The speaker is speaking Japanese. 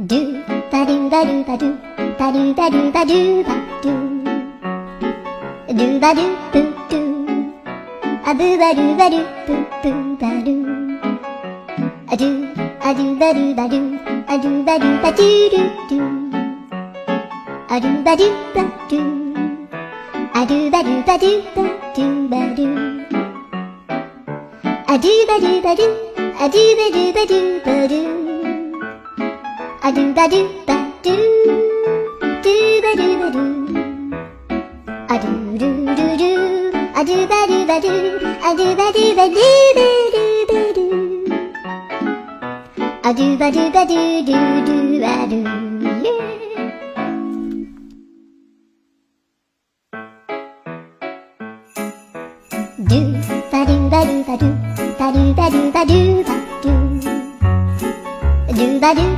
ドゥバドゥバドゥバドゥバドゥバドゥバドゥバドゥドゥバドゥブドゥアブバドゥバドゥブブバドゥアドゥアドゥバドゥバドゥアドゥバドゥバドゥドゥドゥアドゥバドゥバドゥアドゥバドゥバドゥバドゥバドゥアドゥバドゥバドゥアドゥバドゥバドゥバドゥアドゥバドゥバドゥドゥバドゥバドゥアドゥルルルアドゥバドゥバドゥアドゥバドゥバドゥバドゥバドゥアドゥバドゥバドゥドゥドゥアドゥドゥバドゥバドゥバドゥバドゥバドゥバドゥバドゥドゥバドゥ